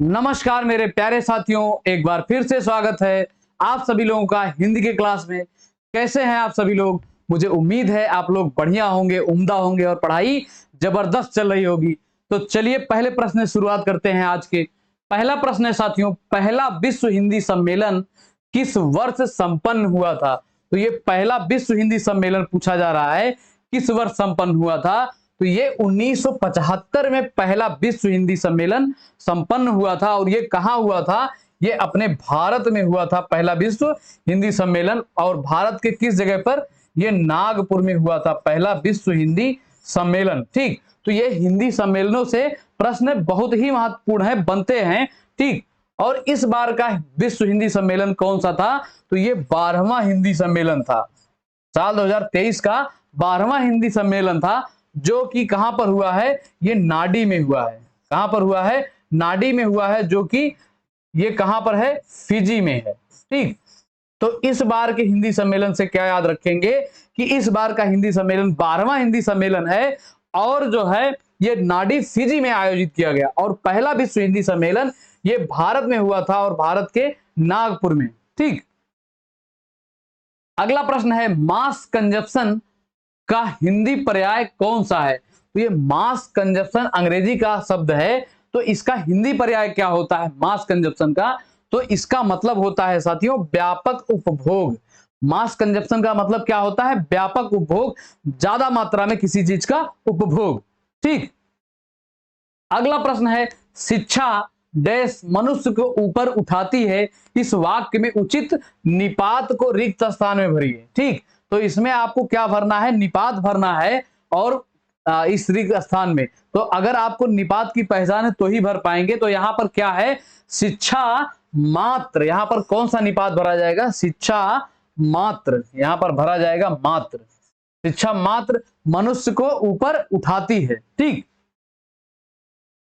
नमस्कार मेरे प्यारे साथियों, एक बार फिर से स्वागत है आप सभी लोगों का हिंदी के क्लास में। कैसे हैं आप सभी लोग? मुझे उम्मीद है आप लोग बढ़िया होंगे, उम्दा होंगे और पढ़ाई जबरदस्त चल रही होगी। तो चलिए पहले प्रश्न से शुरुआत करते हैं आज के। पहला प्रश्न है साथियों, पहला विश्व हिंदी सम्मेलन किस वर्ष संपन्न हुआ था? तो ये पहला विश्व हिंदी सम्मेलन पूछा जा रहा है, किस वर्ष संपन्न हुआ था? तो ये 1975 में पहला विश्व हिंदी सम्मेलन संपन्न हुआ था। और ये कहाँ हुआ था? ये अपने भारत में हुआ था पहला विश्व हिंदी सम्मेलन। और भारत के किस जगह पर? ये नागपुर में हुआ था पहला विश्व हिंदी सम्मेलन। ठीक, तो ये हिंदी सम्मेलनों से प्रश्न बहुत ही महत्वपूर्ण है, बनते हैं। ठीक, और इस बार का विश्व हिंदी सम्मेलन कौन सा था? तो ये 12वां हिंदी सम्मेलन था। साल 2023 का 12वां हिंदी सम्मेलन था, जो कि कहां पर हुआ है? ये नाडी में हुआ है। कहां पर हुआ है? नाडी में हुआ है, जो कि ये कहां पर है? फिजी में है। ठीक, तो इस बार के हिंदी सम्मेलन से क्या याद रखेंगे कि इस बार का हिंदी सम्मेलन 12वां हिंदी सम्मेलन है और जो है ये नाडी फिजी में आयोजित किया गया। और पहला विश्व हिंदी सम्मेलन ये भारत में हुआ था और भारत के नागपुर में। ठीक, अगला प्रश्न है, मास कंजप्शन का हिंदी पर्याय कौन सा है? तो ये मास कंजप्शन अंग्रेजी का शब्द है, तो इसका हिंदी पर्याय क्या होता है मास कंजप्शन का? तो इसका मतलब होता है साथियों व्यापक उपभोग। मास कंजप्शन का मतलब क्या होता है? व्यापक उपभोग, ज्यादा मात्रा में किसी चीज का उपभोग। ठीक, अगला प्रश्न है, शिक्षा डैश मनुष्य को ऊपर उठाती है, इस वाक्य में उचित निपात को रिक्त स्थान में भरिए। ठीक, तो इसमें आपको क्या भरना है? निपात भरना है। और इस रिक्त स्थान में तो अगर आपको निपात की पहचान है तो ही भर पाएंगे। तो यहां पर क्या है? शिक्षा मात्र। यहां पर कौन सा निपात भरा जाएगा? शिक्षा मात्र। यहां पर भरा जाएगा मात्र। शिक्षा मात्र मनुष्य को ऊपर उठाती है। ठीक,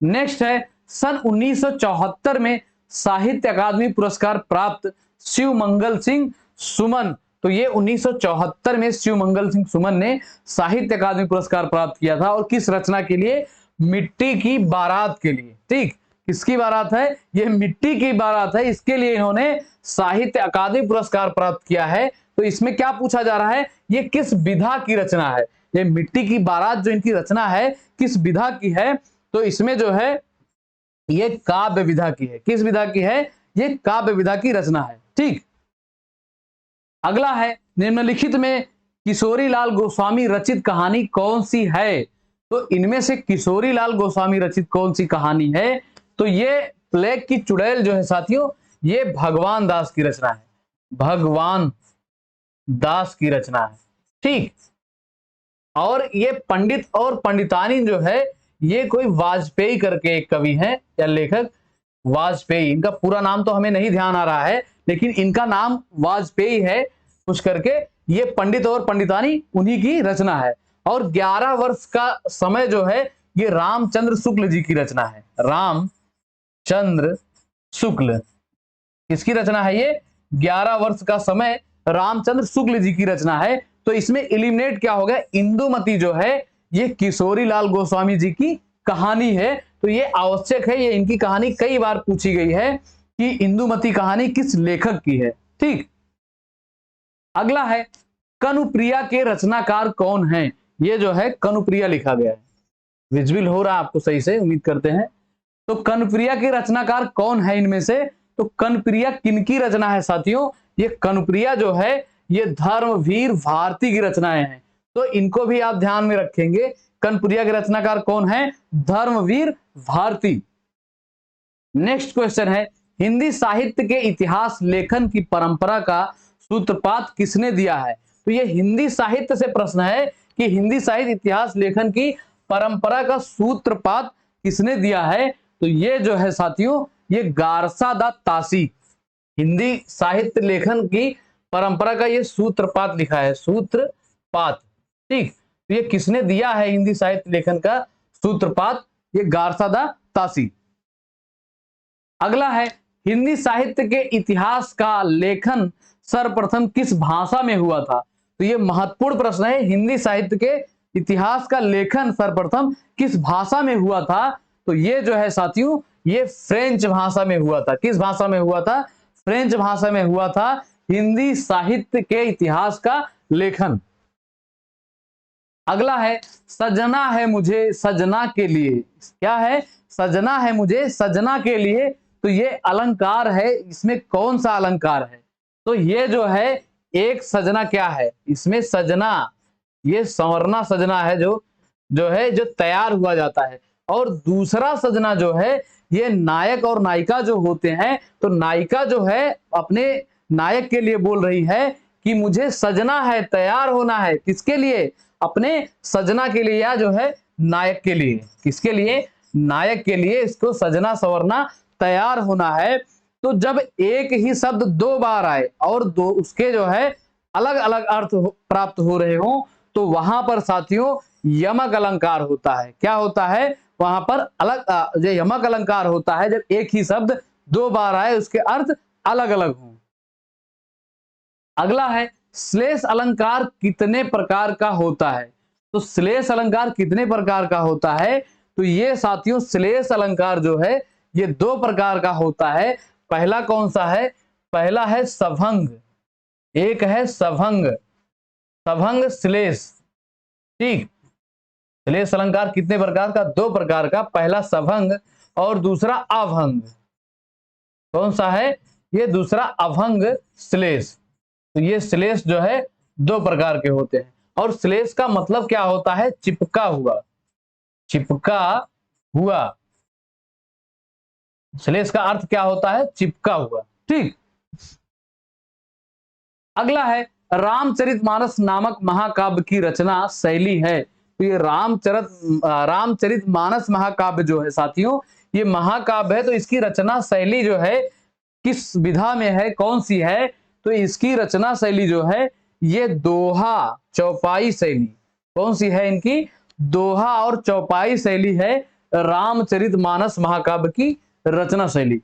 नेक्स्ट है, सन 1974 में साहित्य अकादमी पुरस्कार प्राप्त शिवमंगल सिंह सुमन। तो ये 1974 में शिवमंगल सिंह सुमन ने साहित्य अकादमी पुरस्कार प्राप्त किया था। और किस रचना के लिए? मिट्टी की बारात के लिए। ठीक, किसकी बारात है? ये मिट्टी की बारात है, इसके लिए इन्होंने साहित्य अकादमी पुरस्कार प्राप्त किया है। तो इसमें क्या पूछा जा रहा है? ये किस विधा की रचना है? ये मिट्टी की बारात जो इनकी रचना है किस विधा की है? तो इसमें जो है ये काव्य विधा की है। किस विधा की है? ये काव्य विधा की रचना है। ठीक, अगला है, निम्नलिखित में किशोरी लाल गोस्वामी रचित कहानी कौन सी है? तो इनमें से किशोरी लाल गोस्वामी रचित कौन सी कहानी है? तो ये प्लेग की चुड़ैल जो है साथियों, ये भगवान दास की रचना है। भगवान दास की रचना है। ठीक, और ये पंडित और पंडितानी जो है ये कोई वाजपेयी करके एक कवि हैं या लेखक, वाजपेयी। इनका पूरा नाम तो हमें नहीं ध्यान आ रहा है, लेकिन इनका नाम वाजपेयी है कुछ करके। ये पंडित और पंडितानी उन्हीं की रचना है। और 11 वर्ष का समय जो है ये रामचंद्र शुक्ल जी की रचना है। रामचंद्र शुक्ल, किसकी रचना है ये? 11 वर्ष का समय रामचंद्र शुक्ल जी की रचना है। तो इसमें एलिमिनेट क्या हो गया? इंदुमती जो है ये किशोरी लाल गोस्वामी जी की कहानी है। तो ये आवश्यक है, ये इनकी कहानी कई बार पूछी गई है कि इंदुमती कहानी किस लेखक की है। ठीक, अगला है, कनुप्रिया के रचनाकार कौन है? ये जो है कनुप्रिया लिखा गया है। विजुअल हो रहा है आपको सही से, उम्मीद करते हैं। तो कनुप्रिया के रचनाकार कौन है इनमें से? तो कनुप्रिया किनकी रचना है साथियों? ये कनुप्रिया जो है ये धर्मवीर भारती की रचनाएं हैं। तो इनको भी आप ध्यान में रखेंगे। कनुप्रिया के रचनाकार कौन है? धर्मवीर भारती। नेक्स्ट क्वेश्चन है, हिंदी साहित्य के इतिहास लेखन की परंपरा का सूत्रपात किसने दिया है? तो ये हिंदी साहित्य से प्रश्न है कि हिंदी साहित्य इतिहास लेखन की परंपरा का सूत्रपात किसने दिया है? तो ये जो है साथियों ये गारसा दा तासी। हिंदी साहित्य लेखन की परंपरा का ये सूत्रपात लिखा है, सूत्रपात। ठीक, तो ये किसने दिया है हिंदी साहित्य लेखन का सूत्रपात? ये गारसा दा तासी। अगला है, हिंदी साहित्य के इतिहास का लेखन सर्वप्रथम किस भाषा में हुआ था? तो ये महत्वपूर्ण प्रश्न है। हिंदी साहित्य के इतिहास का लेखन सर्वप्रथम किस भाषा में हुआ था? तो ये जो है साथियों ये फ्रेंच भाषा में हुआ था। किस भाषा में हुआ था? फ्रेंच भाषा में हुआ था। हिंदी साहित्य के इतिहास का लेखन। अगला है सजना है मुझे सजना के लिए। क्या है? सजना है मुझे सजना के लिए। तो ये अलंकार है, इसमें कौन सा अलंकार है? तो ये जो है एक सजना क्या है इसमें? सजना, ये संवरना सजना है जो तैयार हुआ जाता है। और दूसरा सजना जो है ये नायक और नायिका जो होते हैं, तो नायिका जो है अपने नायक के लिए बोल रही है कि मुझे सजना है, तैयार होना है। किसके लिए? अपने सजना के लिए, या जो है नायक के लिए। किसके लिए? नायक के लिए इसको सजना संवरना तैयार होना है। तो जब एक ही शब्द दो बार आए और दो उसके जो है अलग अलग अर्थ प्राप्त हो रहे हों, तो वहां पर साथियों यमक अलंकार होता है। क्या होता है? वहां पर अलग जो यमक अलंकार होता है जब एक ही शब्द दो बार आए, उसके अर्थ अलग अलग हों। अगला है श्लेष अलंकार कितने प्रकार का होता है? तो श्लेष अलंकार कितने प्रकार का होता है? तो ये साथियों श्लेष अलंकार जो है ये दो प्रकार का होता है। पहला कौन सा है? पहला है सभंग, एक है सभंग, सभंग श्लेष। ठीक, श्लेष अलंकार कितने प्रकार का? दो प्रकार का। पहला सभंग और दूसरा अभंग। कौन सा है? ये दूसरा अभंग श्लेष। तो ये श्लेष जो है दो प्रकार के होते हैं। और श्लेष का मतलब क्या होता है? चिपका हुआ, चिपका हुआ। श्लेष का अर्थ क्या होता है? चिपका हुआ। ठीक, अगला है रामचरितमानस नामक महाकाव्य की रचना शैली है। तो ये रामचरितमानस महाकाव्य जो है साथियों ये महाकाव्य है। तो इसकी रचना शैली जो है किस विधा में है, कौन सी है? तो इसकी रचना शैली जो है ये दोहा चौपाई शैली। कौन सी है इनकी? दोहा और चौपाई शैली है रामचरितमानस महाकाव्य की रचना शैली।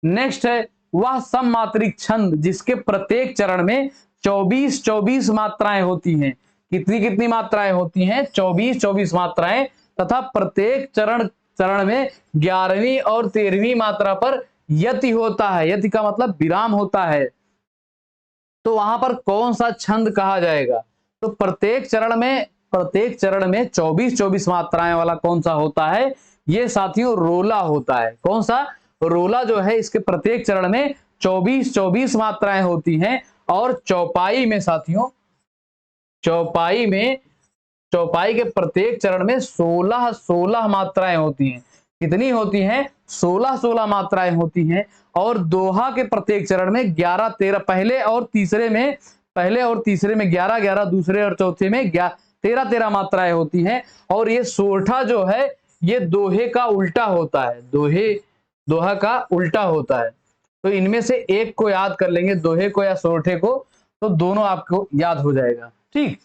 नेक्स्ट है वह सममात्रिक छंद जिसके प्रत्येक चरण में 24-24 मात्राएं होती हैं। कितनी कितनी मात्राएं होती हैं? 24-24 मात्राएं, तथा प्रत्येक चरण में 11वीं और 13वीं मात्रा पर यति होता है। यति का मतलब विराम होता है। तो वहां पर कौन सा छंद कहा जाएगा? तो प्रत्येक चरण में 24-24 मात्राएं वाला कौन सा होता है? ये साथियों रोला होता है। कौन सा? रोला जो है इसके प्रत्येक चरण में 24-24 मात्राएं होती हैं। और चौपाई में साथियों चौपाई के प्रत्येक चरण में 16-16 मात्राएं होती हैं। कितनी होती हैं? 16-16 मात्राएं होती हैं। और दोहा के प्रत्येक चरण में 11-13, पहले और तीसरे में 11-11, दूसरे और चौथे में 13-13 मात्राएं होती हैं। और ये सोरठा जो है ये दोहे का उल्टा होता है। दोहा का उल्टा होता है। तो इनमें से एक को याद कर लेंगे, दोहे को या सोरठे को, तो दोनों आपको याद हो जाएगा। ठीक,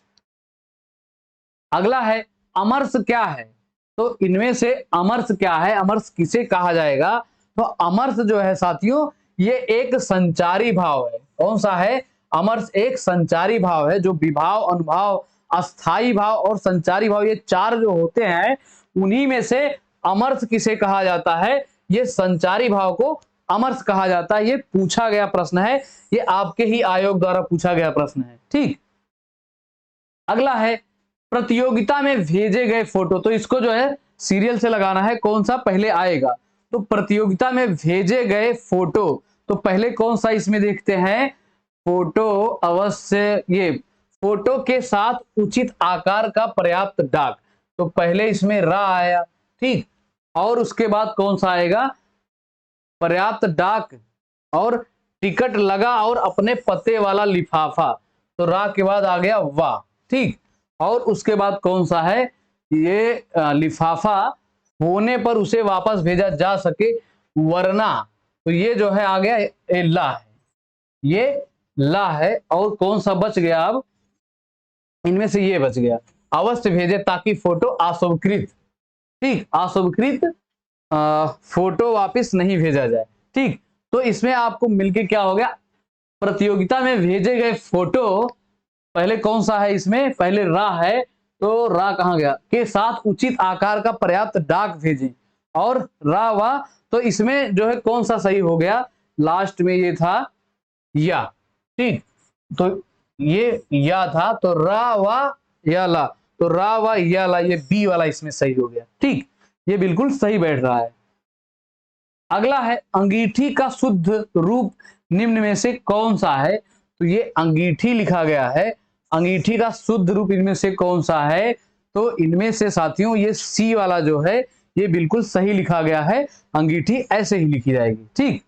अगला है अमरस क्या है? तो इनमें से अमरस क्या है, अमरस किसे कहा जाएगा? तो अमरस जो है साथियों ये एक संचारी भाव है। कौन सा है? अमरस एक संचारी भाव है जो विभाव, अनुभाव, अस्थाई भाव और संचारी भाव ये चार जो होते हैं उन्हीं में से अमरस किसे कहा जाता है? ये संचारी भाव को अमरस कहा जाता है। ये पूछा गया प्रश्न है, ये आपके ही आयोग द्वारा पूछा गया प्रश्न है। ठीक, अगला है प्रतियोगिता में भेजे गए फोटो। तो इसको जो है सीरियल से लगाना है, कौन सा पहले आएगा। तो प्रतियोगिता में भेजे गए फोटो, तो पहले कौन सा इसमें देखते हैं? फोटो अवश्य, ये फोटो के साथ उचित आकार का पर्याप्त डाक। तो पहले इसमें रा आया। ठीक, और उसके बाद कौन सा आएगा? पर्याप्त डाक और टिकट लगा और अपने पते वाला लिफाफा। तो रा के बाद आ गया वाह। ठीक, और उसके बाद कौन सा है? ये लिफाफा होने पर उसे वापस भेजा जा सके वरना। तो ये जो है आ गया ए ला है, ये ला है। और कौन सा बच गया? अब इनमें से ये बच गया अवश्य भेजे ताकि फोटो अशुभकृत। ठीक, अशुभकृत फोटो वापस नहीं भेजा जाए। ठीक, तो इसमें आपको मिलके क्या हो गया? प्रतियोगिता में भेजे गए फोटो पहले कौन सा है? इसमें पहले रा है, तो रा कहां गया? के साथ उचित आकार का पर्याप्त डाक भेजें। और रा वा, तो इसमें जो है कौन सा सही हो गया, लास्ट में ये था या, ठीक, तो ये या था, तो रा वा या ला, तो रा वा या ला, ये बी वाला इसमें सही हो गया, ठीक, ये बिल्कुल सही बैठ रहा है। अगला है अंगीठी का शुद्ध रूप निम्न में से कौन सा है, तो ये अंगीठी लिखा गया है, अंगीठी का शुद्ध रूप इनमें से कौन सा है, तो इनमें से साथियों ये सी वाला जो है ये बिल्कुल सही लिखा गया है, अंगीठी ऐसे ही लिखी जाएगी, ठीक।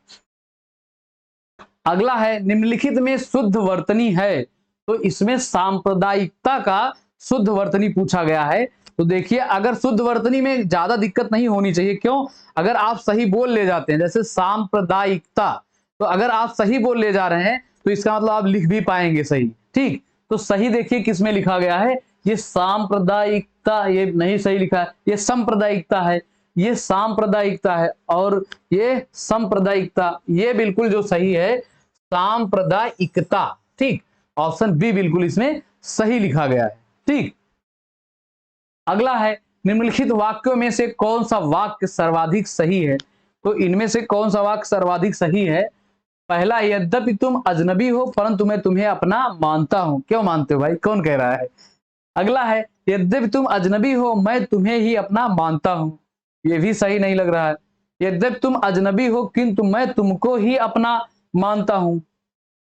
अगला है निम्नलिखित में शुद्ध वर्तनी है, तो इसमें सांप्रदायिकता का शुद्ध वर्तनी पूछा गया है। तो देखिए अगर शुद्ध वर्तनी में ज्यादा दिक्कत नहीं होनी चाहिए, क्यों, अगर आप सही बोल ले जाते हैं, जैसे सांप्रदायिकता, तो अगर आप सही बोल ले जा रहे हैं तो इसका मतलब आप लिख भी पाएंगे सही, ठीक। तो सही देखिए किसमें लिखा गया है, ये सांप्रदायिकता, ये नहीं सही लिखा है, ये सांप्रदायिकता है, ये सांप्रदायिकता है, और ये सांप्रदायिकता, ये बिल्कुल जो सही है सांप्रदायिकता, ठीक, ऑप्शन बी बिल्कुल इसमें सही लिखा गया है, ठीक। अगला है निम्नलिखित वाक्यों में से कौन सा वाक्य सर्वाधिक सही है, तो इनमें से कौन सा वाक्य सर्वाधिक सही है। पहला, यद्यपि तुम अजनबी हो परंतु मैं तुम्हें अपना मानता हूं, क्यों मानते हो भाई, कौन कह रहा है। अगला है, यद्यपि तुम अजनबी हो मैं तुम्हें ही अपना मानता हूं, ये भी सही नहीं लग रहा है। यद्यपि तुम अजनबी हो किंतु मैं तुमको ही अपना मानता हूं,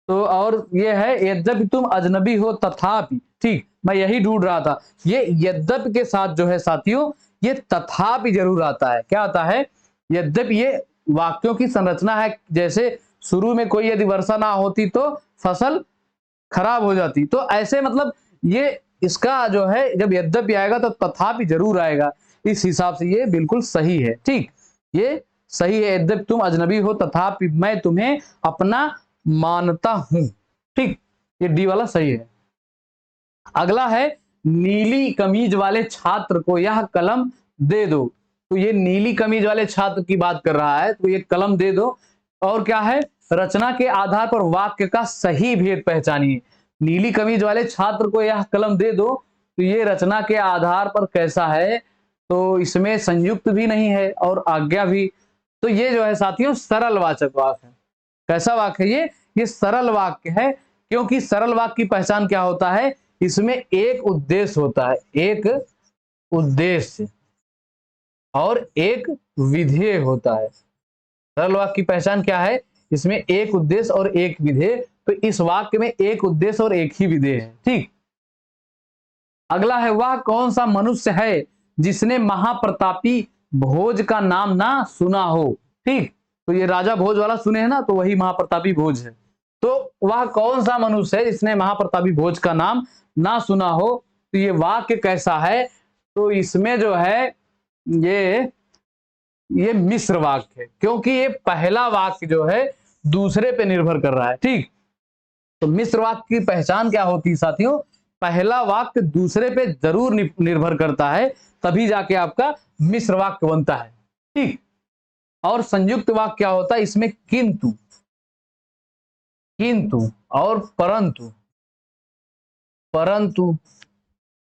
तो और ये है यद्यपि तुम अजनबी हो तथापि, ठीक, मैं यही ढूंढ रहा था, ये यद्यपि के साथ जो है साथियों ये तथापि जरूर आता है, क्या आता है, यद्यपि, ये वाक्यों की संरचना है, जैसे शुरू में कोई यदि वर्षा ना होती तो फसल खराब हो जाती, तो ऐसे मतलब ये इसका जो है जब यद्यपि आएगा तो तथापि जरूर आएगा, इस हिसाब से ये बिल्कुल सही है, ठीक, ये सही है, यद्यपि तुम अजनबी हो तथापि मैं तुम्हें अपना मानता हूं, ठीक, ये डी वाला सही है। अगला है नीली कमीज वाले छात्र को यह कलम दे दो, तो ये नीली कमीज वाले छात्र की बात कर रहा है, तो ये कलम दे दो, और क्या है, रचना के आधार पर वाक्य का सही भेद पहचानिए। नीली कमीज वाले छात्र को यह कलम दे दो, तो ये रचना के आधार पर कैसा है, तो इसमें संयुक्त भी नहीं है और आज्ञा भी, तो ये जो है साथियों सरल वाचक वाक्य है। कैसा वाक्य है ये सरल वाक्य है, क्योंकि सरल वाक्य की पहचान क्या होता है, इसमें एक उद्देश्य होता है, एक उद्देश्य और एक विधेय होता है। सरल वाक्य की पहचान क्या है, इसमें एक उद्देश्य और एक विधेय, तो इस वाक्य में एक उद्देश्य और एक ही विधेय है, ठीक। अगला है, वह कौन सा मनुष्य है जिसने महाप्रतापी भोज का नाम ना सुना हो, ठीक, तो ये राजा भोज वाला सुने हैं ना, तो वही महाप्रतापी भोज है। तो वह कौन सा मनुष्य है जिसने महाप्रतापी भोज का नाम ना सुना हो, तो ये वाक्य कैसा है, तो इसमें जो है ये मिश्र वाक्य है, क्योंकि ये पहला वाक्य जो है दूसरे पे निर्भर कर रहा है, ठीक। तो मिश्र वाक्य की पहचान क्या होती है साथियों, पहला वाक्य दूसरे पे जरूर निर्भर करता है, तभी जाके आपका मिश्र वाक्य बनता है, ठीक। और संयुक्त वाक्य क्या होता है, इसमें किंतु, किंतु और परंतु, परंतु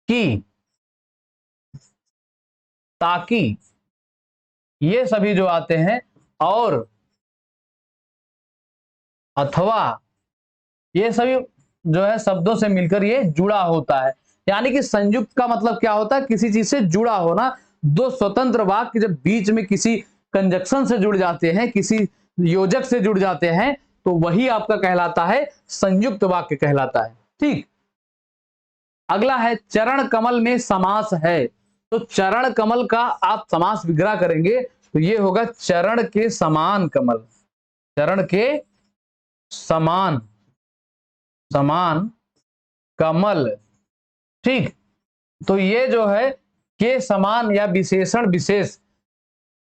कि, ताकि, ये सभी जो आते हैं, और अथवा, ये सभी जो है शब्दों से मिलकर ये जुड़ा होता है। यानी कि संयुक्त का मतलब क्या होता है, किसी चीज से जुड़ा होना। दो स्वतंत्र वाक्य जब बीच में किसी कंजक्शन से जुड़ जाते हैं, किसी योजक से जुड़ जाते हैं, तो वही आपका कहलाता है संयुक्त वाक्य कहलाता है, ठीक। अगला है चरण कमल में समास है, तो चरण कमल का आप समास विग्रह करेंगे तो ये होगा चरण के समान कमल, चरण के समान, समान कमल, ठीक। तो ये जो है के समान या विशेषण विशेष,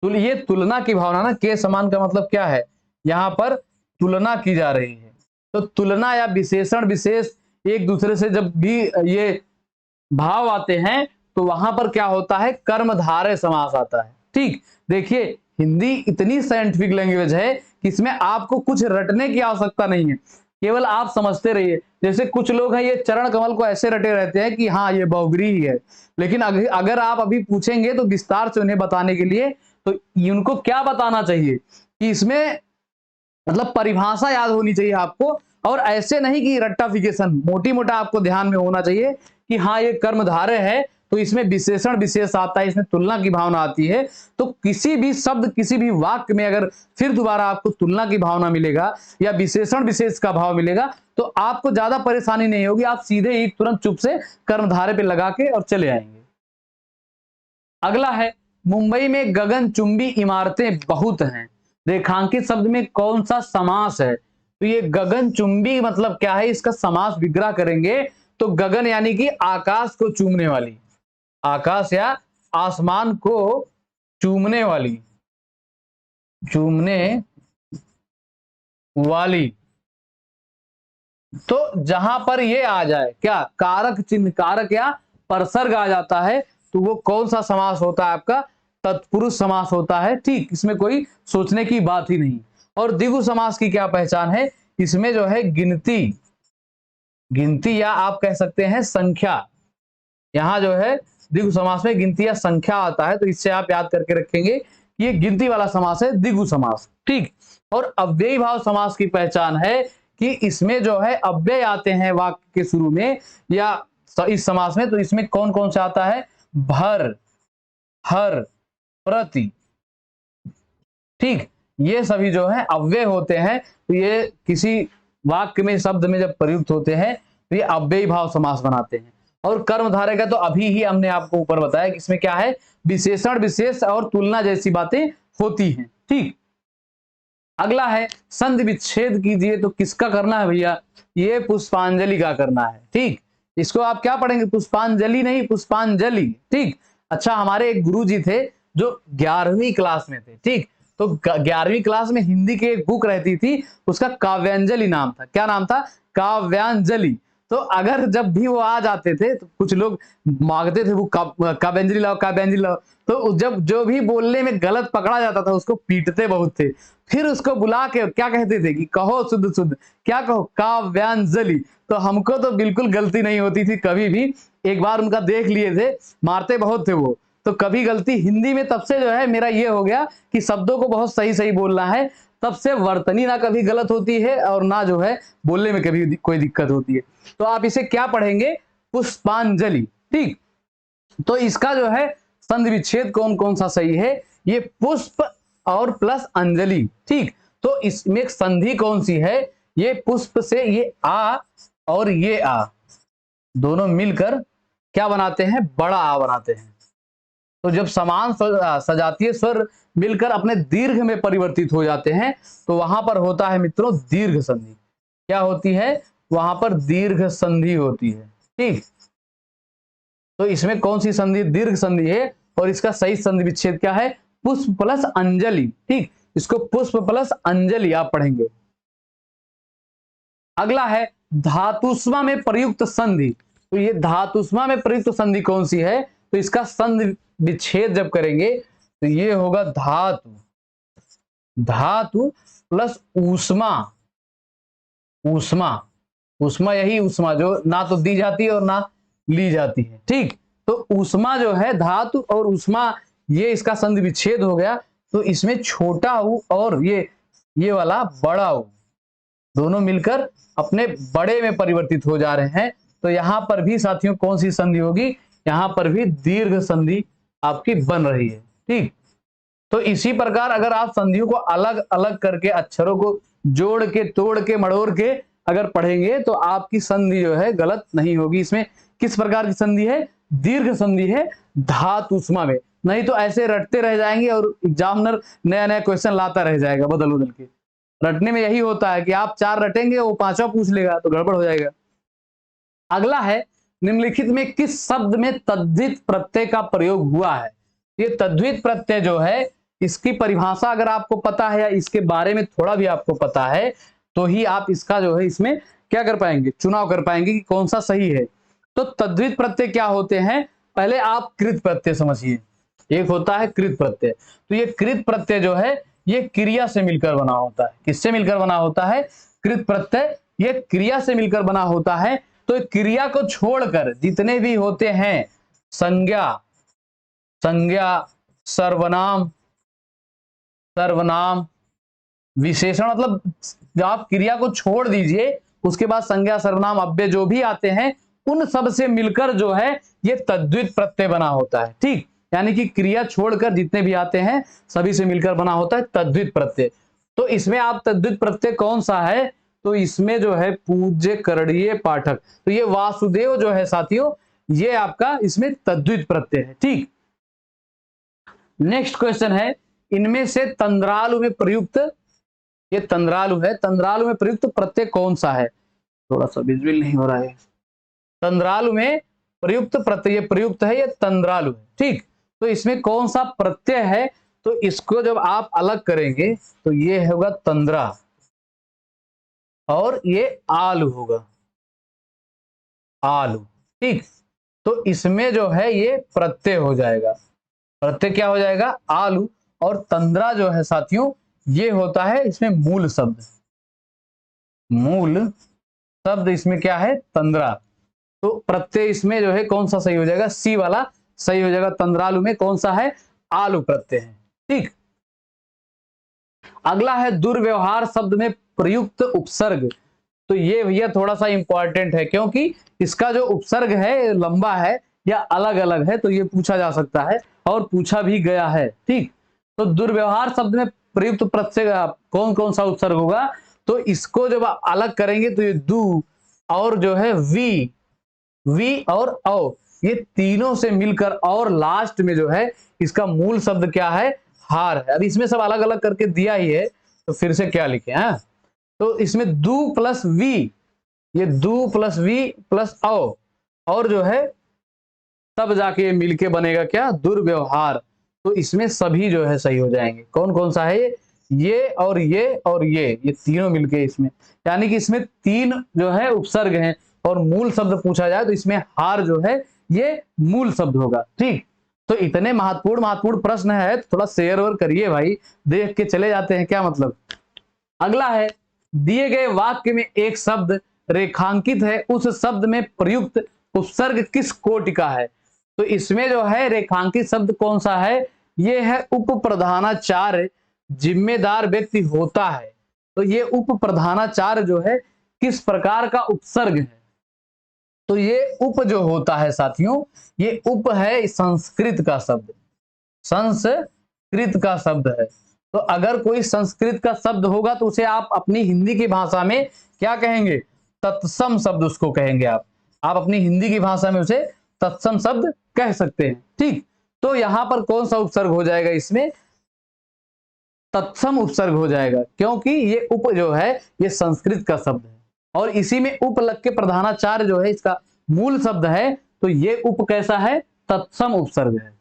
ये तुलना की भावना ना, के समान का मतलब क्या है, यहां पर तुलना की जा रही है, तो तुलना या विशेषण विशेष एक दूसरे से जब भी ये भाव आते हैं तो वहां पर क्या होता है, कर्मधारय समास आता है, ठीक। देखिए हिंदी इतनी साइंटिफिक लैंग्वेज है कि इसमें आपको कुछ रटने की आवश्यकता नहीं है, केवल आप समझते रहिए। जैसे कुछ लोग हैं ये चरण कमल को ऐसे रटे रहते हैं कि हाँ ये बहुग्री ही है, लेकिन अगर आप अभी पूछेंगे तो विस्तार से उन्हें बताने के लिए तो उनको क्या बताना चाहिए कि इसमें मतलब परिभाषा याद होनी चाहिए आपको, और ऐसे नहीं कि रट्टाफिकेशन, मोटी मोटा आपको ध्यान में होना चाहिए कि हाँ ये कर्मधारय है तो इसमें विशेषण विशेष आता है, इसमें तुलना की भावना आती है। तो किसी भी शब्द किसी भी वाक्य में अगर फिर दोबारा आपको तुलना की भावना मिलेगा या विशेषण विशेष का भाव मिलेगा तो आपको ज्यादा परेशानी नहीं होगी, आप सीधे ही तुरंत चुप से कर्मधारय पे लगा के और चले आएंगे। अगला है, मुंबई में गगनचुंबी इमारतें बहुत हैं, रेखांकित शब्द में कौन सा समास है? तो ये गगनचुंबी मतलब क्या है, इसका समास विग्रह करेंगे तो गगन यानी कि आकाश को चूमने वाली, आकाश या आसमान को चूमने वाली, चूमने वाली। तो जहां पर ये आ जाए क्या, कारक चिन्ह, कारक या परसर्ग आ जाता है तो वो कौन सा समास होता है आपका, तत्पुरुष समास होता है। ठीक, इसमें कोई सोचने की बात ही नहीं। और द्विगु समास की क्या पहचान है, इसमें जो है गिनती, गिनती या आप कह सकते हैं संख्या, यहां जो है द्विगु समास में गिनती या संख्या आता है, तो इससे आप याद करके रखेंगे कि ये गिनती वाला समास है, द्विगु समास। ठीक, और अव्ययी भाव समास की पहचान है कि इसमें जो है अव्यय आते हैं वाक्य के शुरू में या इस समास में, तो इसमें कौन कौन सा आता है, भर, हर, प्रति। ठीक, ये सभी जो है अव्यय होते हैं, तो ये किसी वाक्य में शब्द में जब प्रयुक्त होते हैं तो ये अव्ययी भाव समास बनाते हैं। और कर्मधारय का तो अभी ही हमने आपको ऊपर बताया कि इसमें क्या है, विशेषण विशेष और तुलना जैसी बातें होती हैं। ठीक, अगला है संधि विच्छेद कीजिए, तो किसका करना है भैया, ये पुष्पांजलि का करना है। ठीक, इसको आप क्या पढ़ेंगे, पुष्पांजलि नहीं पुष्पांजलि। ठीक, अच्छा हमारे एक गुरुजी थे जो 11वीं क्लास में थे। ठीक, तो 11वीं क्लास में हिंदी की एक बुक रहती थी, उसका काव्यांजलि नाम था। क्या नाम था, काव्यांजलि। तो अगर जब भी वो आ जाते थे तो कुछ लोग मांगते थे वो काव्यांजलि लाओ काव्यांजलि लाओ, तो जब जो भी बोलने में गलत पकड़ा जाता था उसको पीटते बहुत थे। फिर उसको बुला के क्या कहते थे कि कहो शुद्ध शुद्ध, क्या कहो, काव्यांजलि। तो हमको तो बिल्कुल गलती नहीं होती थी कभी भी, एक बार उनका देख लिए थे, मारते बहुत थे वो, तो कभी गलती हिंदी में, तब से जो है मेरा ये हो गया कि शब्दों को बहुत सही सही बोलना है, तब से वर्तनी ना कभी गलत होती है और ना जो है बोलने में कभी कोई दिक्कत होती है। तो आप इसे क्या पढ़ेंगे, पुष्पांजलि। ठीक, तो इसका जो है संधि विच्छेद कौन कौन सा सही है, ये पुष्प और प्लस अंजलि। ठीक, तो इसमें एक संधि कौन सी है, ये पुष्प से ये आ और ये आ दोनों मिलकर क्या बनाते हैं, बड़ा आ बनाते हैं। तो जब समान सजातीय स्वर मिलकर अपने दीर्घ में परिवर्तित हो जाते हैं तो वहां पर होता है मित्रों दीर्घ संधि। क्या होती है, वहां पर दीर्घ संधि होती है। ठीक, तो इसमें कौन सी संधि, दीर्घ संधि है, और इसका सही संधि विच्छेद क्या है, पुष्प प्लस अंजलि। ठीक, इसको पुष्प प्लस अंजलि आप पढ़ेंगे। अगला है धातुस्मा में प्रयुक्त संधि, तो ये धातुस्मा में प्रयुक्त संधि कौन सी है, तो इसका संधि विच्छेद जब करेंगे तो ये होगा धातु, धातु प्लस ऊष्मा, ऊष्मा, ऊष्मा यही ऊष्मा जो ना तो दी जाती है और ना ली जाती है। ठीक, तो ऊष्मा जो है धातु और ऊष्मा, ये इसका संधि विच्छेद हो गया, तो इसमें छोटा ऊ और ये वाला बड़ा ऊ दोनों मिलकर अपने बड़े में परिवर्तित हो जा रहे हैं। तो यहां पर भी साथियों कौन सी संधि होगी, यहां पर भी दीर्घ संधि आपकी बन रही है। ठीक, तो इसी प्रकार अगर आप संधियों को अलग अलग करके अक्षरों को जोड़ के तोड़ के मड़ोड़ के अगर पढ़ेंगे तो आपकी संधि जो है गलत नहीं होगी। इसमें किस प्रकार की संधि है, दीर्घ संधि है धातुस्मा में, नहीं तो ऐसे रटते रह जाएंगे और एग्जामिनर नया नया क्वेश्चन लाता रह जाएगा बदल बदल के। रटने में यही होता है कि आप 4 रटेंगे वो 5वां पूछ लेगा तो गड़बड़ हो जाएगा। अगला है निम्नलिखित में किस शब्द में तद्धित प्रत्यय का प्रयोग हुआ है। ये तद्धित प्रत्यय जो है इसकी परिभाषा अगर आपको पता है या इसके बारे में थोड़ा भी आपको पता है तो ही आप इसका जो है इसमें क्या कर पाएंगे, चुनाव कर पाएंगे कि कौन सा सही है। तो तद्धित प्रत्यय क्या होते हैं, पहले आप कृत प्रत्यय समझिए। एक होता है कृत प्रत्यय, तो ये कृत प्रत्यय जो है ये क्रिया से मिलकर बना होता है। किससे मिलकर बना होता है, कृत प्रत्यय ये क्रिया से मिलकर बना होता है। तो क्रिया को छोड़कर जितने भी होते हैं संज्ञा, संज्ञा, सर्वनाम, सर्वनाम, विशेषण, मतलब जब आप क्रिया को छोड़ दीजिए उसके बाद संज्ञा, सर्वनाम, अव्यय जो भी आते हैं उन सब से मिलकर जो है ये तद्धित प्रत्यय बना होता है। ठीक, यानी कि क्रिया छोड़कर जितने भी आते हैं सभी से मिलकर बना होता है तद्धित प्रत्यय। तो इसमें आप तद्धित प्रत्यय कौन सा है, तो इसमें जो है पूज्य, करणीय, पाठक, तो ये वासुदेव जो है साथियों ये आपका इसमें तद्धित प्रत्यय है। ठीक, नेक्स्ट क्वेश्चन है, इनमें से तंद्रालु में प्रयुक्त, ये तंद्रालु है, तंद्रालु में प्रयुक्त प्रत्यय कौन सा है, थोड़ा सा विजुअल नहीं हो रहा है। तंद्रालु में प्रयुक्त प्रत्यय, प्रयुक्त है ये तंद्रालु है। ठीक, तो इसमें कौन सा प्रत्यय है, तो इसको जब आप अलग करेंगे तो ये होगा तंद्रा और ये आलू होगा, आलू। ठीक, तो इसमें जो है ये प्रत्यय हो जाएगा, प्रत्यय क्या हो जाएगा, आलू। और तंद्रा जो है साथियों ये होता है इसमें मूल शब्द, मूल शब्द इसमें क्या है, तंद्रा। तो प्रत्यय इसमें जो है कौन सा सही हो जाएगा, सी वाला सही हो जाएगा। तंद्रालु में कौन सा है, आलू प्रत्यय है। ठीक, अगला है दुर्व्यवहार शब्द में प्रयुक्त उपसर्ग। तो ये भैया थोड़ा सा इंपॉर्टेंट है क्योंकि इसका जो उपसर्ग है लंबा है या अलग अलग है, तो ये पूछा जा सकता है और पूछा भी गया है। ठीक, तो दुर्व्यवहार शब्द में प्रयुक्त प्रत्यय कौन कौन सा उपसर्ग होगा, तो इसको जब आप अलग करेंगे तो ये दू और जो है वी और औ, ये तीनों से मिलकर और लास्ट में जो है इसका मूल शब्द क्या है, हार है। अब इसमें सब अलग अलग करके दिया ही है तो फिर से क्या लिखे हैं, तो इसमें दू प्लस वी, ये दू प्लस वी प्लस औ और जो है तब जाके ये मिलके बनेगा क्या, दुर्व्यवहार। तो इसमें सभी जो है सही हो जाएंगे। कौन कौन सा है, ये और ये और ये तीनों मिलके इसमें, यानी कि इसमें तीन जो है उपसर्ग हैं और मूल शब्द पूछा जाए तो इसमें हार जो है ये मूल शब्द होगा। ठीक, तो इतने महत्वपूर्ण प्रश्न है तो थोड़ा शेयर और करिए भाई, देख के चले जाते हैं क्या मतलब। अगला है, दिए गए वाक्य में एक शब्द रेखांकित है, उस शब्द में प्रयुक्त उपसर्ग किस कोटि का है। तो इसमें जो है रेखांकित शब्द कौन सा है, ये है उपप्रधानाचार्य, जिम्मेदार व्यक्ति होता है। तो ये उपप्रधानाचार्य जो है किस प्रकार का उपसर्ग है, तो ये उप जो होता है साथियों, ये उप है संस्कृत का शब्द, संस्कृत का शब्द है। तो अगर कोई संस्कृत का शब्द होगा तो उसे आप अपनी हिंदी की भाषा में क्या कहेंगे, तत्सम शब्द उसको कहेंगे। आप अपनी हिंदी की भाषा में उसे तत्सम शब्द कह सकते हैं। ठीक, तो यहां पर कौन सा उपसर्ग हो जाएगा, इसमें तत्सम उपसर्ग हो जाएगा क्योंकि ये उप जो है ये संस्कृत का शब्द है और इसी में उप लग के प्रधानाचार्य जो है इसका मूल शब्द है, तो ये उप कैसा है, तत्सम उपसर्ग है।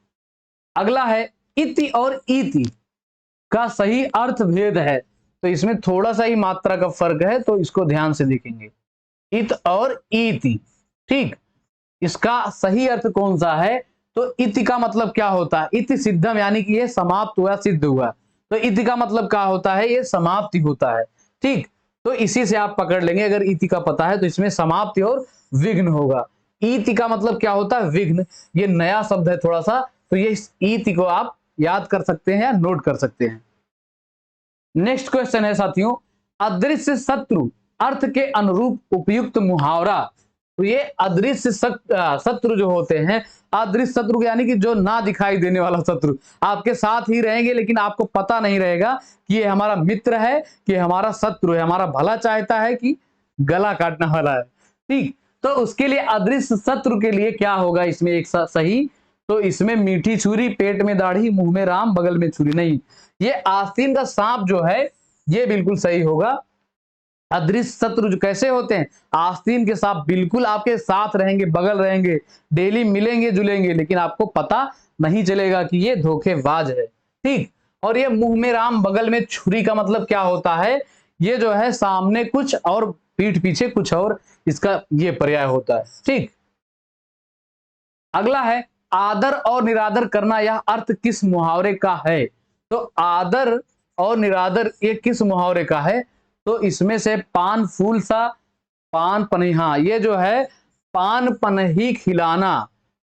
अगला है, इति और इति का सही अर्थ भेद है। तो इसमें थोड़ा सा ही मात्रा का फर्क है तो इसको ध्यान से देखेंगे, इत और इति। ठीक, इसका सही अर्थ कौन सा है, तो इति का मतलब क्या होता है, इति सिद्धम, यानी कि ये समाप्त हुआ, सिद्ध हुआ। तो इति का मतलब क्या होता है, ये समाप्ति होता है। ठीक, तो इसी से आप पकड़ लेंगे, अगर इति का पता है तो इसमें समाप्ति और विघ्न होगा। इति का मतलब क्या होता है, विघ्न, ये नया शब्द है थोड़ा सा, तो ये इति को आप याद कर सकते हैं या नोट कर सकते हैं। नेक्स्ट क्वेश्चन है साथियों, अदृश्य शत्रु अर्थ के अनुरूप उपयुक्त मुहावरा। तो ये अदृश्य शत्रु जो होते हैं, अदृश्य शत्रु यानी कि जो ना दिखाई देने वाला शत्रु, आपके साथ ही रहेंगे लेकिन आपको पता नहीं रहेगा कि ये हमारा मित्र है कि हमारा शत्रु है, हमारा भला चाहता है कि गला काटने वाला है। ठीक, तो उसके लिए अदृश्य शत्रु के लिए क्या होगा, इसमें एक सही, तो इसमें मीठी छुरी, पेट में दाढ़ी, मुंह में राम, बगल में छुरी नहीं, ये आस्तीन का सांप जो है ये बिल्कुल सही होगा। अदृश्य शत्रु जो कैसे होते हैं, आस्तीन के सांप बिल्कुल आपके साथ रहेंगे, बगल रहेंगे, डेली मिलेंगे जुलेंगे, लेकिन आपको पता नहीं चलेगा कि ये धोखेबाज है। ठीक, और ये मुंह में राम बगल में छुरी का मतलब क्या होता है, ये जो है सामने कुछ और पीठ पीछे कुछ और, इसका ये पर्याय होता है। ठीक, अगला है, आदर और निरादर करना, यह अर्थ किस मुहावरे का है। तो आदर और निरादर ये किस मुहावरे का है, तो इसमें से पान फूल सा पान पनहा, ये जो है पान पनही खिलाना,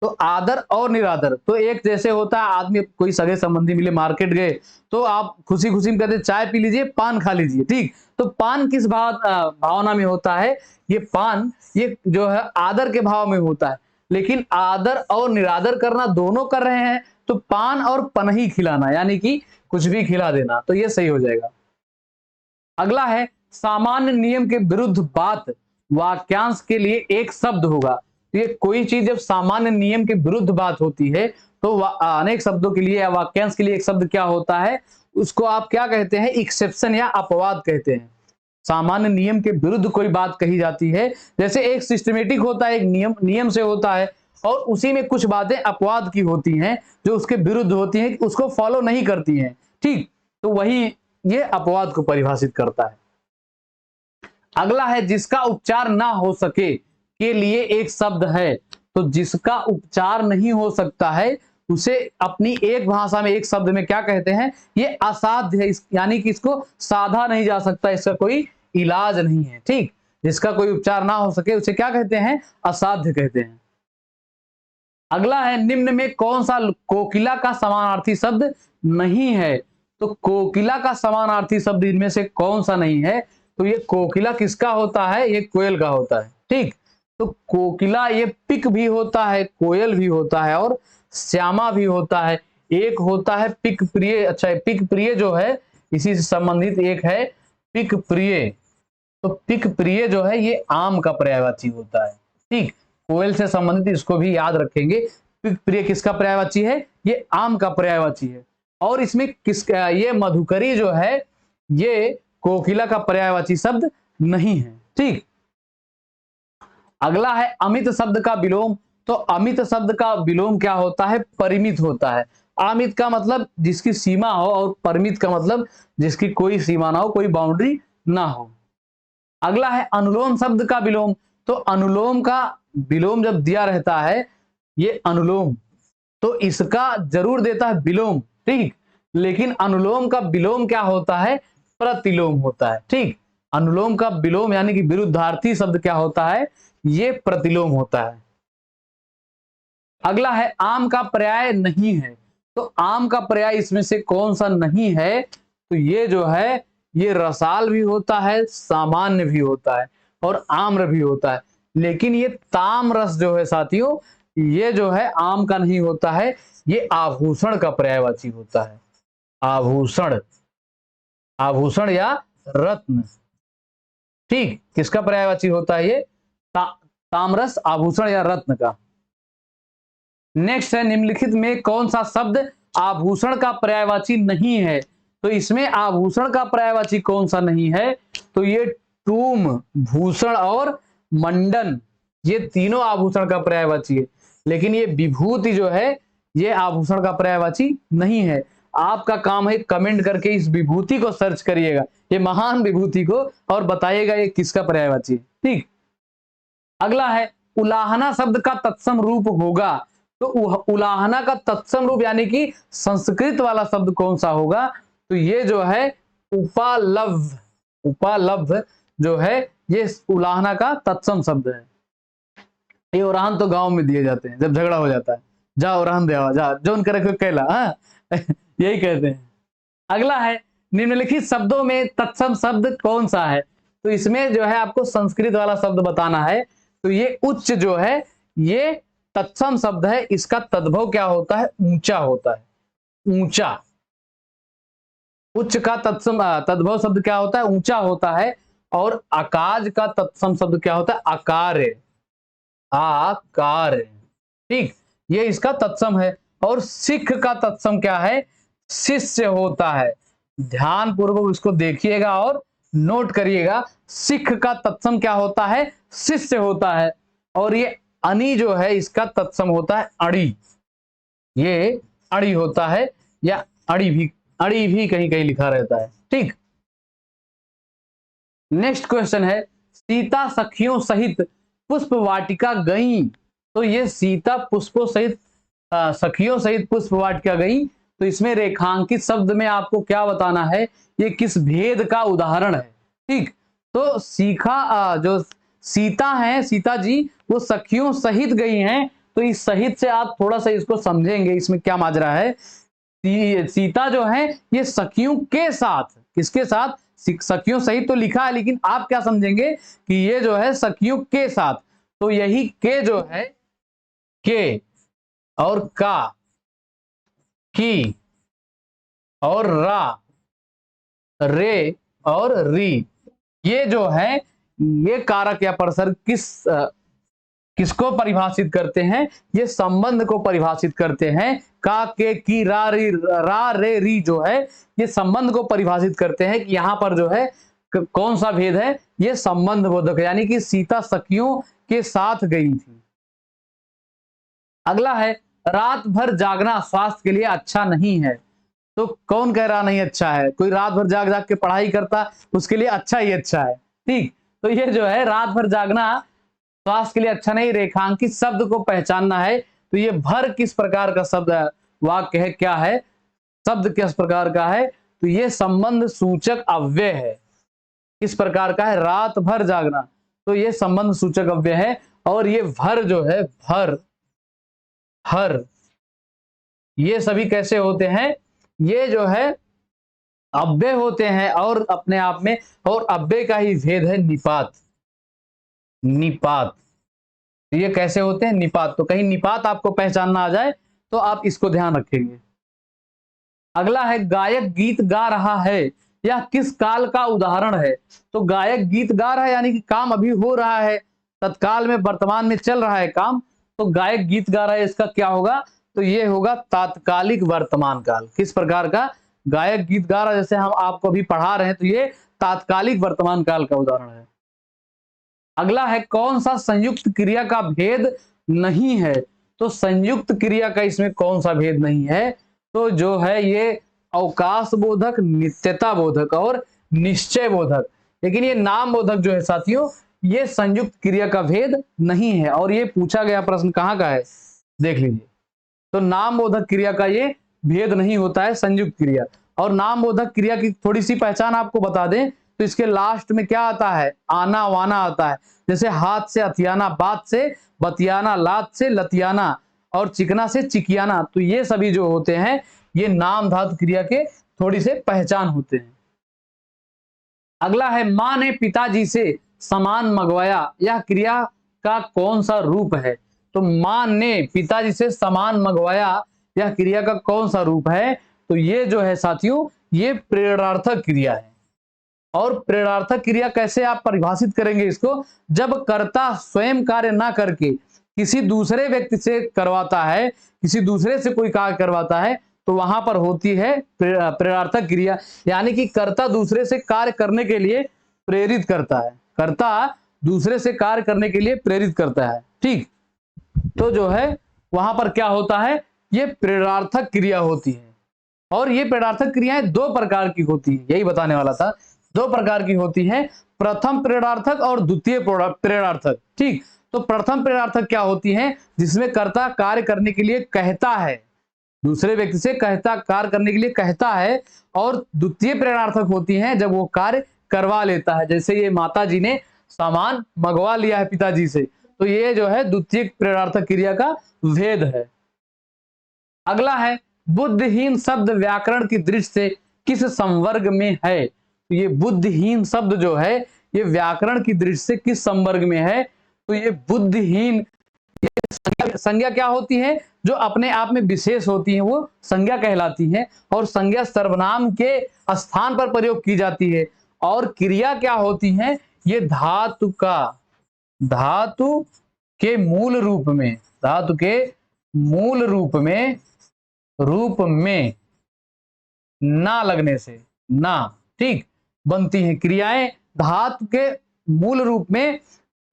तो आदर और निरादर तो एक जैसे होता है। आदमी कोई सगे संबंधी मिले, मार्केट गए, तो आप खुशी खुशी में कहते चाय पी लीजिए, पान खा लीजिए, ठीक। तो पान किस भावना में होता है? ये पान ये जो है आदर के भाव में होता है। लेकिन आदर और निरादर करना दोनों कर रहे हैं, तो पान और पनही खिलाना यानी कि कुछ भी खिला देना, तो ये सही हो जाएगा। अगला है सामान्य नियम के विरुद्ध बात वाक्यांश के लिए एक शब्द होगा। तो ये कोई चीज जब सामान्य नियम के विरुद्ध बात होती है तो अनेक शब्दों के लिए या वाक्यांश के लिए एक शब्द क्या होता है? उसको आप क्या कहते हैं? एक्सेप्शन या अपवाद कहते हैं। सामान्य नियम के विरुद्ध कोई बात कही जाती है, जैसे एक सिस्टमेटिक होता है, एक नियम से होता है, और उसी में कुछ बातें अपवाद की होती हैं जो उसके विरुद्ध होती हैं, उसको फॉलो नहीं करती हैं, ठीक। तो वही ये अपवाद को परिभाषित करता है। अगला है जिसका उपचार ना हो सके के लिए एक शब्द है। तो जिसका उपचार नहीं हो सकता है उसे अपनी एक भाषा में एक शब्द में क्या कहते हैं? ये असाध्य है, यानी कि इसको साधा नहीं जा सकता, इसका कोई इलाज नहीं है, ठीक। जिसका कोई उपचार ना हो सके उसे क्या कहते हैं? असाध्य कहते हैं। अगला है निम्न में कौन सा कोकिला का समानार्थी शब्द नहीं है? तो कोकिला का समानार्थी शब्द इनमें से कौन सा नहीं है? तो ये कोकिला किसका होता है? ये कोयल का होता है, ठीक। तो कोकिला ये पिक भी होता है, कोयल भी होता है और श्यामा भी होता है। एक होता है पिक प्रिय, अच्छा पिक प्रिय जो है इसी से संबंधित एक है पिक प्रिय। तो पिक प्रिय जो है ये आम का पर्यायवाची होता है, ठीक। कोयल से संबंधित इसको भी याद रखेंगे। पिक प्रिय किसका पर्यायवाची है? ये आम का पर्यायवाची है। और इसमें ये मधुकरी जो है ये कोकिला का पर्यायवाची शब्द नहीं है, ठीक। अगला है अमित शब्द का विलोम। तो अमित शब्द का विलोम क्या होता है? परिमित होता है। अमित का मतलब जिसकी सीमा हो और परिमित का मतलब जिसकी कोई सीमा ना हो, कोई बाउंड्री ना हो। अगला है अनुलोम शब्द का विलोम। तो अनुलोम का विलोम जब दिया रहता है ये अनुलोम, तो इसका जरूर देता है विलोम, ठीक। लेकिन अनुलोम का विलोम क्या होता है? प्रतिलोम होता है, ठीक। अनुलोम का विलोम यानी कि विरुद्धार्थी शब्द क्या होता है? ये प्रतिलोम होता है। अगला है आम का पर्याय नहीं है। तो आम का पर्याय इसमें से कौन सा नहीं है? तो ये जो है ये रसाल भी होता है, सामान्य भी होता है और आम्र भी होता है। लेकिन ये ताम्रस जो है साथियों, ये जो है आम का नहीं होता है, ये आभूषण का पर्यायवाची होता है। आभूषण, आभूषण या रत्न, ठीक। किसका पर्यायवाची होता है? ये ताम्रस, आभूषण या रत्न का। नेक्स्ट है निम्नलिखित में कौन सा शब्द आभूषण का पर्यायवाची नहीं है? तो इसमें आभूषण का पर्यायवाची कौन सा नहीं है? तो ये टूम, भूषण और मंडन, ये तीनों आभूषण का पर्यायवाची है। लेकिन ये विभूति जो है ये आभूषण का पर्यायवाची नहीं है। आपका काम है कमेंट करके इस विभूति को सर्च करिएगा, ये महान विभूति को, और बताइएगा ये किसका पर्यायवाची है, ठीक। अगला है उलाहना शब्द का तत्सम रूप होगा। तो उलाहना का तत्सम रूप यानी कि संस्कृत वाला शब्द कौन सा होगा? तो ये जो है उपालब्ध, उपालब्ध जो है ये उलाहना का तत्सम शब्द है। ये उराहन तो गांव में दिए जाते हैं जब झगड़ा हो जाता है, जा उराहन दे जा जो उनका रखो कैला, यही कहते हैं। अगला है निम्नलिखित शब्दों में तत्सम शब्द कौन सा है? तो इसमें जो है आपको संस्कृत वाला शब्द बताना है। तो ये उच्च जो है ये तत्सम शब्द है, इसका तद्भव क्या होता है? ऊंचा होता है, ऊंचा। उच्च का तत्सम तद्भव शब्द क्या होता है? ऊंचा होता है। और आकाज का तत्सम शब्द क्या होता है? आकार्य, आकार्य, ठीक। ये इसका तत्सम है। और सिख का तत्सम क्या है? शिष्य होता है। ध्यान पूर्वक इसको देखिएगा और नोट करिएगा। सिख का तत्सम क्या होता है? शिष्य होता है। और ये अनि जो है इसका तत्सम होता है अड़ी, ये अड़ी होता है, या अड़ी भी कहीं कहीं लिखा रहता है, ठीक। नेक्स्ट क्वेश्चन है सीता सखियों सहित पुष्प वाटिका गई। तो ये सीता पुष्पों सहित सखियों सहित पुष्प वाटिका गई। तो इसमें रेखांकित शब्द में आपको क्या बताना है? ये किस भेद का उदाहरण है, ठीक। तो सीखा जो सीता है, सीता जी वो सखियों सहित गई हैं, तो इस सहित से आप थोड़ा सा इसको समझेंगे, इसमें क्या माजरा है। सीता जो है ये सखियों के साथ, किसके साथ, सखियों सहित तो लिखा है, लेकिन आप क्या समझेंगे कि ये जो है सखियों के साथ, तो यही के जो है, के और का, की और रा, रे और री, ये जो है ये कारक या परसर्ग किसको परिभाषित करते हैं, ये संबंध को परिभाषित करते हैं। का, के, की, रा, री, रा, रे, री जो है ये संबंध को परिभाषित करते हैं कि यहां पर जो है कौन सा भेद है, ये संबंध बोधक है, यानी कि सीता सखियों के साथ गई थी। अगला है रात भर जागना स्वास्थ्य के लिए अच्छा नहीं है। तो कौन कह रहा नहीं अच्छा है, कोई रात भर जाग जाग के पढ़ाई करता उसके लिए अच्छा ही अच्छा है। ठीक, तो ये जो है रात भर जागना स्वास्थ्य के लिए अच्छा नहीं। रेखांकित शब्द को पहचानना है, तो ये भर किस प्रकार का शब्द है, वाक्य है, क्या है, शब्द किस प्रकार का है, तो ये संबंध सूचक अव्यय है। किस प्रकार का है, रात भर जागना, तो ये संबंध सूचक अव्यय है। और ये भर जो है, भर, हर, ये सभी कैसे होते हैं, ये जो है अव्यय होते हैं और अपने आप में, और अव्यय का ही भेद है निपात। निपात, तो ये कैसे होते हैं, निपात। तो कहीं निपात आपको पहचानना आ जाए तो आप इसको ध्यान रखेंगे। अगला है गायक गीत गा रहा है, यह किस काल का उदाहरण है। तो गायक गीत गा रहा है यानी कि काम अभी हो रहा है, तत्काल में, वर्तमान में चल रहा है काम, तो गायक गीत गा रहा है, इसका क्या होगा, तो ये होगा तात्कालिक वर्तमान काल। किस प्रकार का, गायक गीत गा रहा है, जैसे हम आपको अभी पढ़ा रहे हैं, तो ये तात्कालिक वर्तमान काल का उदाहरण है। अगला है कौन सा संयुक्त क्रिया का भेद नहीं है। तो संयुक्त क्रिया का इसमें कौन सा भेद नहीं है, तो जो है ये अवकाश बोधक, नित्यता बोधक और निश्चय बोधक। लेकिन ये नाम बोधक जो है साथियों, ये संयुक्त क्रिया का भेद नहीं है। और ये पूछा गया प्रश्न कहाँ का है, देख लीजिए। तो नाम बोधक क्रिया का ये भेद नहीं होता है, संयुक्त क्रिया। और नाम बोधक क्रिया की थोड़ी सी पहचान आपको बता दें, तो इसके लास्ट में क्या आता है, आना वाना आता है। जैसे हाथ से हथियाना, बात से बतियाना, लात से लतियाना और चिकना से चिकियाना, तो ये सभी जो होते हैं ये नाम धातु क्रिया के थोड़ी से पहचान होते हैं। अगला है मां ने पिताजी से सामान मंगवाया, यह क्रिया का कौन सा रूप है। तो मां ने पिताजी से सामान मंगवाया, यह क्रिया का कौन सा रूप है, तो ये जो है साथियों ये प्रेरणार्थक क्रिया है। और प्रेरणार्थक क्रिया कैसे आप परिभाषित करेंगे इसको, जब कर्ता स्वयं कार्य ना करके किसी दूसरे व्यक्ति से करवाता है, किसी दूसरे से कोई कार्य करवाता है, तो वहां पर होती है प्रेरणार्थक क्रिया। यानी कि कर्ता दूसरे से कार्य करने के लिए प्रेरित करता है, कर्ता दूसरे से कार्य करने के लिए प्रेरित करता है। ठीक, तो जो है वहां पर क्या होता है, ये प्रेरणार्थक क्रिया होती है। और ये प्रेरणार्थक क्रियाएं दो प्रकार की होती है, यही बताने वाला था, दो प्रकार की होती है, प्रथम प्रेरणार्थक और द्वितीय प्रेरणार्थक। ठीक, तो प्रथम प्रेरणार्थक क्या होती है, जिसमें कर्ता कार्य करने के लिए कहता है, दूसरे व्यक्ति से कहता, कार्य करने के लिए कहता है। और द्वितीय प्रेरणार्थक होती है जब वो कार्य करवा लेता है, जैसे ये माता जी ने सामान मंगवा लिया है पिताजी से, तो ये जो है द्वितीय प्रेरणार्थक क्रिया का भेद है। अगला है बुद्धिहीन शब्द व्याकरण की दृष्टि से किस संवर्ग में है। तो ये बुद्धिहीन शब्द जो है ये व्याकरण की दृष्टि से किस संवर्ग में है, तो ये बुद्धिहीन, संज्ञा क्या होती है, जो अपने आप में विशेष होती है वो संज्ञा कहलाती है, और संज्ञा सर्वनाम के स्थान पर प्रयोग की जाती है। और क्रिया क्या होती है, ये धातु का, धातु के मूल रूप में, धातु के मूल रूप में ना लगने से, ना, ठीक, बनती हैं क्रियाएं। धातु के मूल रूप में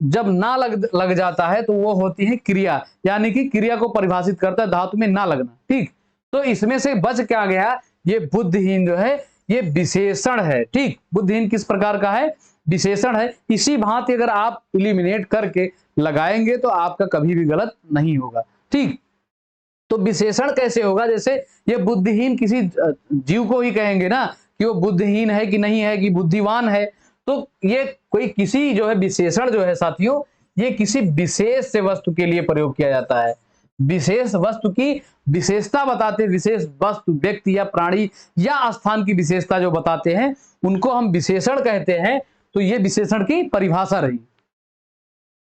जब ना लग जाता है तो वो होती है क्रिया, यानी कि क्रिया को परिभाषित करता है धातु में ना लगना। ठीक, तो इसमें से बच क्या गया, ये बुद्धिहीन जो है ये विशेषण है। ठीक, बुद्धिहीन किस प्रकार का है, विशेषण है। इसी भांति अगर आप इलिमिनेट करके लगाएंगे तो आपका कभी भी गलत नहीं होगा। ठीक, तो विशेषण कैसे होगा, जैसे ये बुद्धिहीन किसी जीव को ही कहेंगे ना कि वो बुद्धिहीन है कि नहीं है, कि बुद्धिवान है, तो ये कोई किसी जो है विशेषण जो है साथियों ये किसी विशेष से वस्तु के लिए प्रयोग किया जाता है। विशेष वस्तु की विशेषता बताते, विशेष वस्तु, व्यक्ति या प्राणी या स्थान की विशेषता जो बताते हैं उनको हम विशेषण कहते हैं। तो ये विशेषण की परिभाषा रही।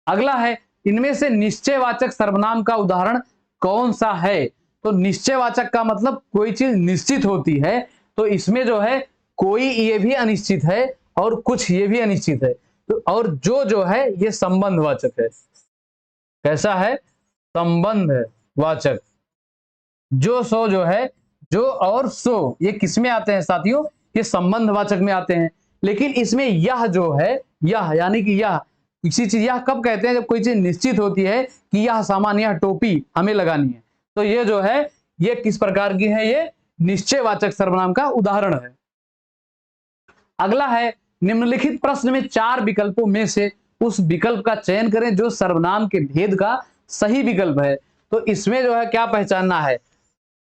अगला है, इनमें से निश्चयवाचक सर्वनाम का उदाहरण कौन सा है? तो निश्चयवाचक का मतलब कोई चीज निश्चित होती है, तो इसमें जो है कोई ये भी अनिश्चित है और कुछ ये भी अनिश्चित है। तो और जो है ये संबंधवाचक है। कैसा है? संबंधवाचक। जो सो जो है, जो और सो ये किस में आते हैं साथियों? ये संबंधवाचक में आते हैं। लेकिन इसमें यह जो है, यह यानी कि यह किसी चीज, यह कब कहते हैं? जब कोई चीज निश्चित होती है कि यह सामान, यह टोपी हमें लगानी है। तो ये जो है ये किस प्रकार की है? ये निश्चयवाचक सर्वनाम का उदाहरण है। अगला है, निम्नलिखित प्रश्न में 4 विकल्पों में से उस विकल्प का चयन करें जो सर्वनाम के भेद का सही विकल्प है। तो इसमें जो है क्या पहचानना है?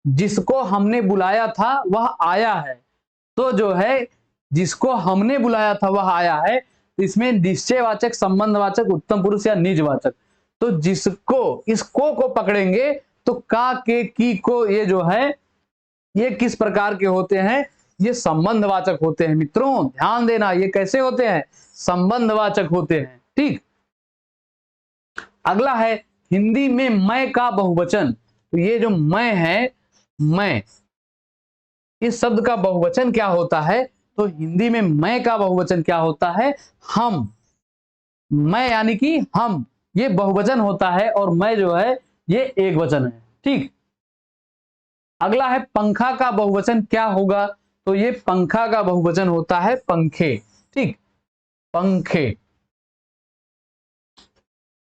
जिसको हमने बुलाया था वह आया है। तो जो है जिसको हमने बुलाया था वह आया है, तो इसमें निश्चयवाचक, संबंधवाचक, उत्तम पुरुष या निजवाचक। तो जिसको, इसको पकड़ेंगे तो का, के, की, को, ये जो है ये किस प्रकार के होते हैं? ये संबंधवाचक होते हैं। मित्रों ध्यान देना, ये कैसे होते हैं? संबंधवाचक होते हैं। ठीक। अगला है, हिंदी में मैं का बहुवचन। तो ये जो मैं है, मैं, इस शब्द का बहुवचन क्या होता है? तो हिंदी में मैं का बहुवचन क्या होता है? हम। मैं यानी कि हम, ये बहुवचन होता है और मैं जो है ये एक वचन है। ठीक। अगला है, पंखा का बहुवचन क्या होगा? तो ये पंखा का बहुवचन होता है पंखे। ठीक, पंखे।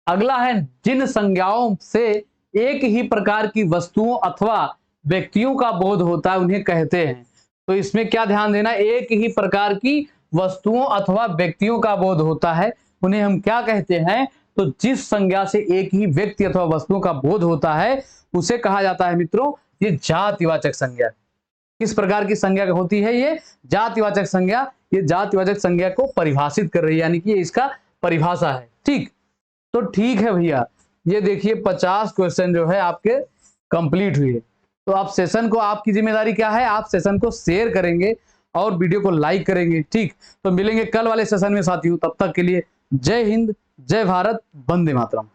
अगला है, जिन संज्ञाओं से एक ही प्रकार की वस्तुओं अथवा व्यक्तियों का बोध होता है उन्हें कहते हैं। तो इसमें क्या ध्यान देना? एक ही प्रकार की वस्तुओं अथवा व्यक्तियों का बोध होता है उन्हें हम क्या कहते हैं? तो जिस संज्ञा से एक ही व्यक्ति अथवा वस्तुओं का बोध होता है उसे कहा जाता है मित्रों ये जातिवाचक संज्ञा। किस प्रकार की संज्ञा होती है? ये जातिवाचक संज्ञा। ये जातिवाचक संज्ञा को परिभाषित कर रही है, यानी कि ये इसका परिभाषा है। ठीक, तो ठीक है भैया, ये देखिए 50 क्वेश्चन जो है आपके कंप्लीट हुए। तो आप सेशन को, आपकी जिम्मेदारी क्या है? आप सेशन को शेयर करेंगे और वीडियो को लाइक करेंगे। ठीक, तो मिलेंगे कल वाले सेशन में साथियों। तब तक के लिए जय हिंद, जय भारत, वंदे मातरम।